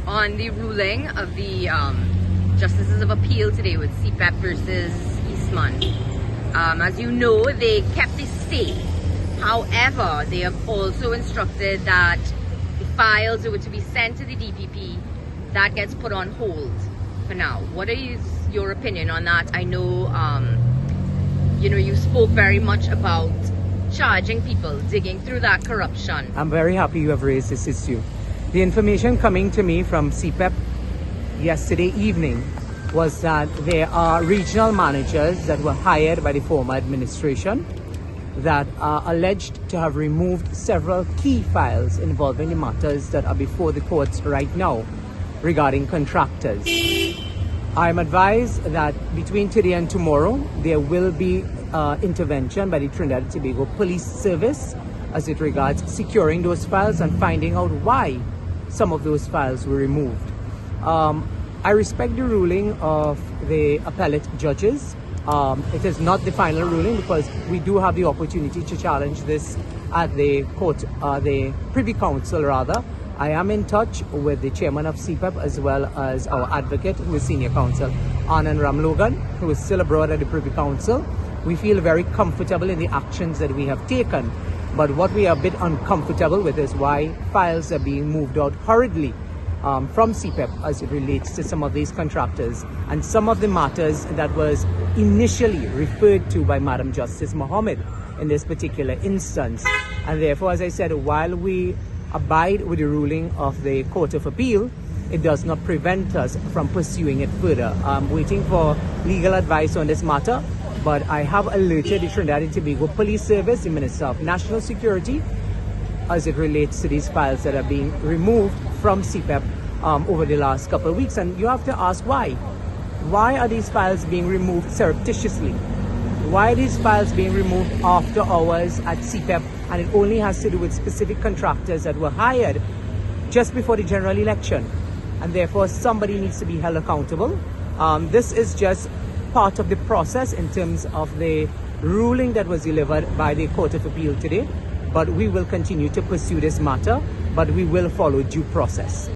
on the ruling of the Justices of Appeal today with CEPEP versus Eastman. As you know, they kept the stay. However, they have also instructed that the files that were to be sent to the DPP, that gets put on hold for now. What is your opinion on that? I know, you spoke very much about charging people, digging through that corruption. I'm very happy you have raised this issue. The information coming to me from CEPEP yesterday evening was that there are regional managers that were hired by the former administration that are alleged to have removed several key files involving the matters that are before the courts right now regarding contractors. I'm advised that between today and tomorrow there will be intervention by the Trinidad and Tobago Police Service as it regards securing those files and finding out why some of those files were removed. I respect the ruling of the appellate judges. It is not the final ruling because we do have the opportunity to challenge this at the court, the Privy Council rather. I am in touch with the chairman of CEPEP as well as our advocate, who is senior counsel, Anand Ramlogan, who is still abroad at the Privy Council. We feel very comfortable in the actions that we have taken, but what we are a bit uncomfortable with is why files are being moved out hurriedly from CEPEP as it relates to some of these contractors and some of the matters that was initially referred to by Madam Justice Mohammed in this particular instance. And therefore, as I said, while we abide with the ruling of the Court of Appeal, it does not prevent us from pursuing it further. I'm waiting for legal advice on this matter, but I have alerted the Trinidad and Tobago Police Service, the Minister of National Security, as it relates to these files that are being removed from CEPEP over the last couple of weeks. And you have to ask why. Why are these files being removed surreptitiously? Why are these files being removed after hours at CEPEP, and it only has to do with specific contractors that were hired just before the general election? And therefore, somebody needs to be held accountable. This is just part of the process in terms of the ruling that was delivered by the Court of Appeal today. But we will continue to pursue this matter, but we will follow due process.